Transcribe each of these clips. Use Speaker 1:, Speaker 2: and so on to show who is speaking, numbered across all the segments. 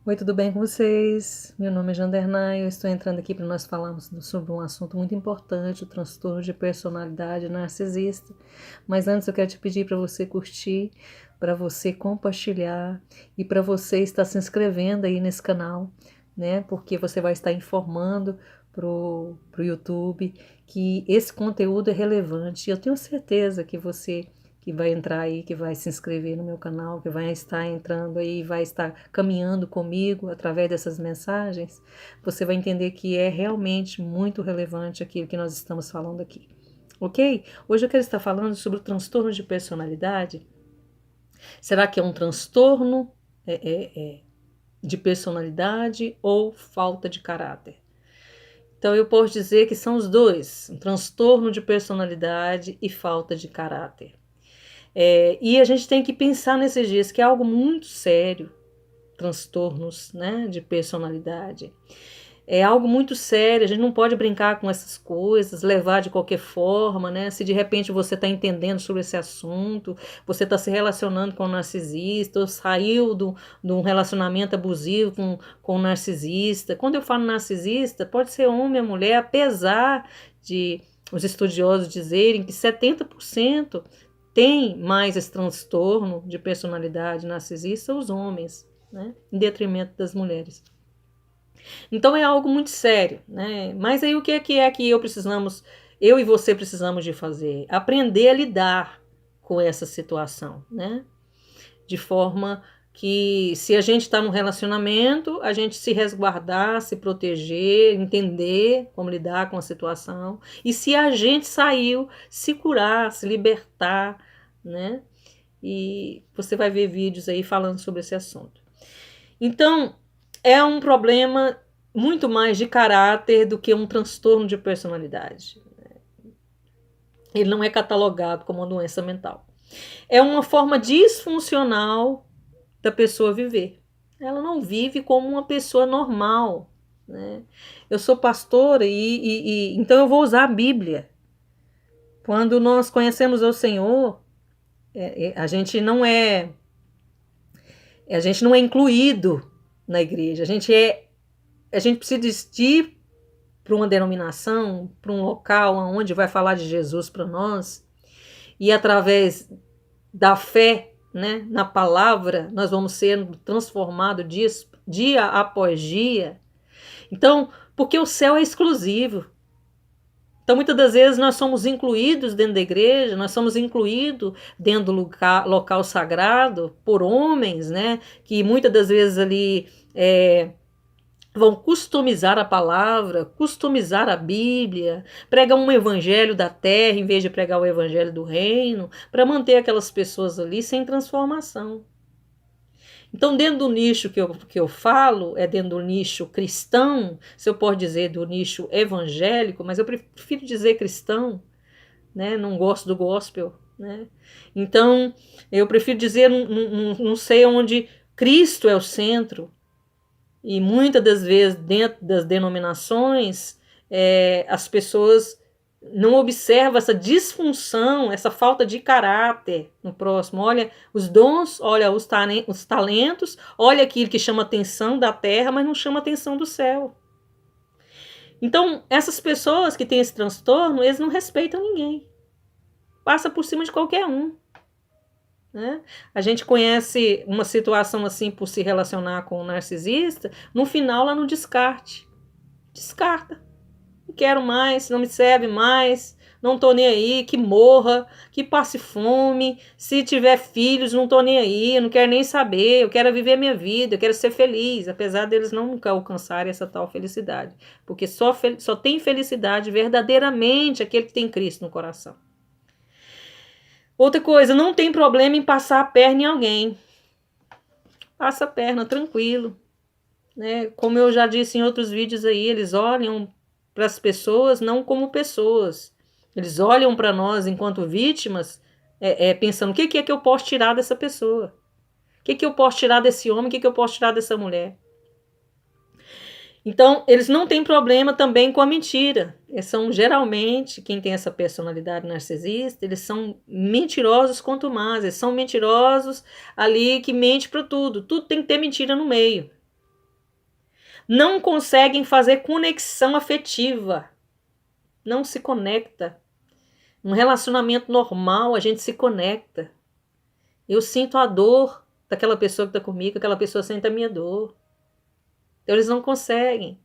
Speaker 1: Oi, tudo bem com vocês? Meu nome é Jandernay, eu estou entrando aqui para nós falarmos sobre um assunto muito importante, o transtorno de personalidade narcisista. Mas antes eu quero te pedir para você curtir, para você compartilhar e para você estar se inscrevendo aí nesse canal, né? Porque você vai estar informando pro YouTube que esse conteúdo é relevante. E eu tenho certeza que você que vai entrar aí, que vai se inscrever no meu canal, que vai estar entrando aí, vai estar caminhando comigo através dessas mensagens, você vai entender que é realmente muito relevante aquilo que nós estamos falando aqui. Ok? Hoje eu quero estar falando sobre o transtorno de personalidade. Será que é um transtorno de personalidade ou falta de caráter? Então eu posso dizer que são os dois, um transtorno de personalidade e falta de caráter. E a gente tem que pensar nesses dias que é algo muito sério, transtornos, né, de personalidade. É algo muito sério, a gente não pode brincar com essas coisas, levar de qualquer forma, né? Se de repente você está entendendo sobre esse assunto, você está se relacionando com um narcisista, ou saiu de um relacionamento abusivo com um narcisista. Quando eu falo narcisista, pode ser homem ou mulher, apesar de os estudiosos dizerem que 70% tem mais esse transtorno de personalidade narcisista os homens, né? Em detrimento das mulheres. Então é algo muito sério, né? Mas aí o que é que eu e você precisamos de fazer? Aprender a lidar com essa situação, né? De forma que se a gente está num relacionamento, a gente se resguardar, se proteger, entender como lidar com a situação. E se a gente saiu, se curar, se libertar, né? E você vai ver vídeos aí falando sobre esse assunto. Então, é um problema muito mais de caráter do que um transtorno de personalidade. Ele não é catalogado como uma doença mental. É uma forma disfuncional da pessoa viver. Ela não vive como uma pessoa normal, né? Eu sou pastora então eu vou usar a Bíblia. Quando nós conhecemos o Senhor, a gente não é incluído na igreja. A gente precisa ir para uma denominação, para um local onde vai falar de Jesus para nós, e através da fé, né, na palavra, nós vamos sendo transformados dia após dia. Então, porque o céu é exclusivo. Então, muitas das vezes nós somos incluídos dentro da igreja, nós somos incluídos dentro do local sagrado por homens, né, que muitas das vezes ali vão customizar a palavra, customizar a Bíblia, pregam um evangelho da terra em vez de pregar o evangelho do reino, para manter aquelas pessoas ali sem transformação. Então, dentro do nicho que eu falo, é dentro do nicho cristão, se eu posso dizer do nicho evangélico, mas eu prefiro dizer cristão, né? Não gosto do gospel, né? Então, eu prefiro dizer, não sei onde Cristo é o centro, e muitas das vezes, dentro das denominações, as pessoas não observam essa disfunção, essa falta de caráter no próximo. Olha os dons, olha os talentos, olha aquilo que chama atenção da terra, mas não chama atenção do céu. Então, essas pessoas que têm esse transtorno, eles não respeitam ninguém. Passa por cima de qualquer um. Né? A gente conhece uma situação assim por se relacionar com um narcisista, no final lá no descarte. Descarta. Não quero mais, não me serve mais, não tô nem aí, que morra, que passe fome, se tiver filhos, não tô nem aí, eu não quero nem saber, eu quero viver minha vida, eu quero ser feliz, apesar deles nunca alcançarem essa tal felicidade, porque só tem felicidade verdadeiramente aquele que tem Cristo no coração. Outra coisa, não tem problema em passar a perna em alguém. Passa a perna, tranquilo. Né? Como eu já disse em outros vídeos aí, eles olham para as pessoas não como pessoas. Eles olham para nós enquanto vítimas, pensando, o que é que eu posso tirar dessa pessoa? O que eu posso tirar desse homem? O que eu posso tirar dessa mulher? Então, eles não têm problema também com a mentira. Eles são, geralmente, quem tem essa personalidade narcisista, eles são mentirosos contumazes. Eles são mentirosos ali que mente para tudo. Tudo tem que ter mentira no meio. não conseguem fazer conexão afetiva. Não se conecta. Um relacionamento normal, a gente se conecta. Eu sinto a dor daquela pessoa que está comigo, aquela pessoa sente a minha dor. Então, eles não conseguem.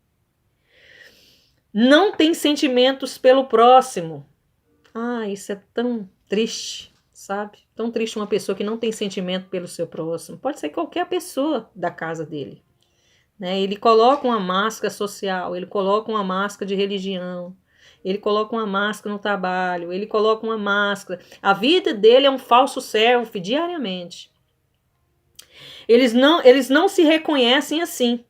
Speaker 1: Não tem sentimentos pelo próximo. Ah, isso é tão triste, sabe? Tão triste uma pessoa que não tem sentimento pelo seu próximo. Pode ser qualquer pessoa da casa dele. Né? Ele coloca uma máscara social, ele coloca uma máscara de religião, ele coloca uma máscara no trabalho, ele coloca uma máscara. A vida dele é um falso selfie diariamente. Eles não se reconhecem assim.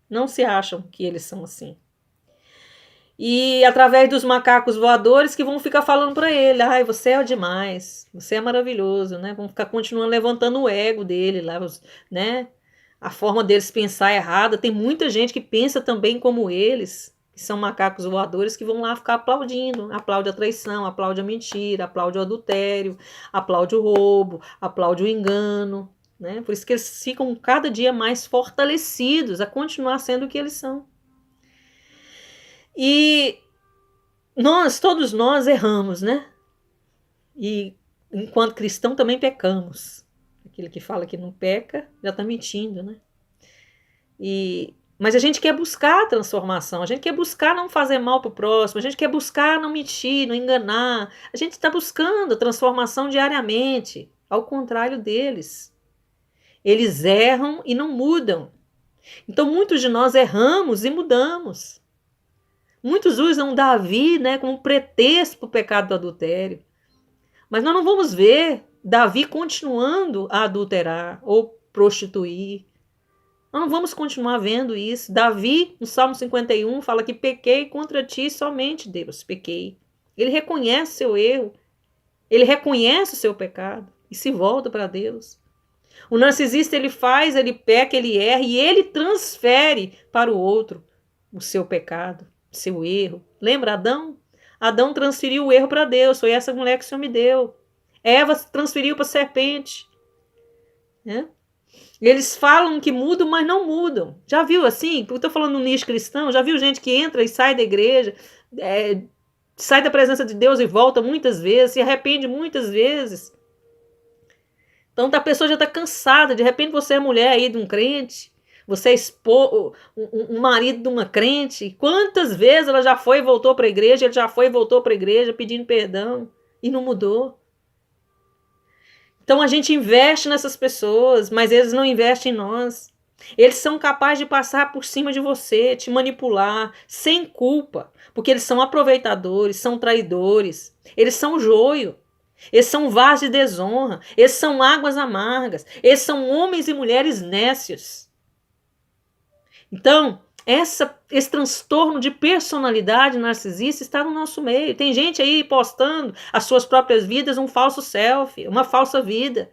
Speaker 1: Não se acham que eles são assim. E através dos macacos voadores que vão ficar falando para ele, ai, você é demais, você é maravilhoso, né? Vão ficar continuando levantando o ego dele lá, né? A forma deles pensar é errada. Tem muita gente que pensa também como eles, que são macacos voadores, que vão lá ficar aplaudindo. Aplaude a traição, aplaude a mentira, aplaude o adultério, aplaude o roubo, aplaude o engano, né? Por isso que eles ficam cada dia mais fortalecidos a continuar sendo o que eles são. E todos nós erramos, né? E enquanto cristão também pecamos. Aquele que fala que não peca já está mentindo, né? Mas a gente quer buscar a transformação, a gente quer buscar não fazer mal para o próximo, a gente quer buscar não mentir, não enganar. A gente está buscando a transformação diariamente, ao contrário deles. Eles erram e não mudam. Então muitos de nós erramos e mudamos. Muitos usam Davi, né, como pretexto para o pecado do adultério. Mas nós não vamos ver Davi continuando a adulterar ou prostituir. Nós não vamos continuar vendo isso. Davi, no Salmo 51, fala que pequei contra ti somente, Deus, pequei. Ele reconhece seu erro, ele reconhece o seu pecado e se volta para Deus. O narcisista, ele peca, ele erra e ele transfere para o outro o seu pecado, o seu erro. Lembra Adão? Adão transferiu o erro para Deus, foi essa mulher que o Senhor me deu. Eva transferiu para a serpente. Né? Eles falam que mudam, mas não mudam. Já viu assim? Porque eu estou falando no nicho cristão, já viu gente que entra e sai da igreja, sai da presença de Deus e volta muitas vezes, se arrepende muitas vezes. Então a pessoa já está cansada, de repente você é mulher aí de um crente, você é um marido de uma crente, quantas vezes ela já foi e voltou para a igreja, ele já foi e voltou para a igreja pedindo perdão e não mudou. Então a gente investe nessas pessoas, mas eles não investem em nós. Eles são capazes de passar por cima de você, te manipular, sem culpa, porque eles são aproveitadores, são traidores, eles são joio. Eles são vasos de desonra, eles são águas amargas, eles são homens e mulheres nécios. Então, esse transtorno de personalidade narcisista está no nosso meio. Tem gente aí postando as suas próprias vidas, um falso selfie, uma falsa vida.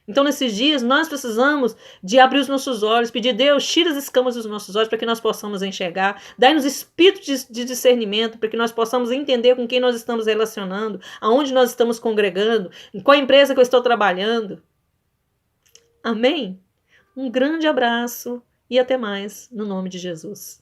Speaker 1: Então, nesses dias, nós precisamos de abrir os nossos olhos, pedir, Deus, tira as escamas dos nossos olhos para que nós possamos enxergar, dai-nos espírito de discernimento para que nós possamos entender com quem nós estamos relacionando, aonde nós estamos congregando, em qual empresa que eu estou trabalhando. Amém? Um grande abraço e até mais, no nome de Jesus.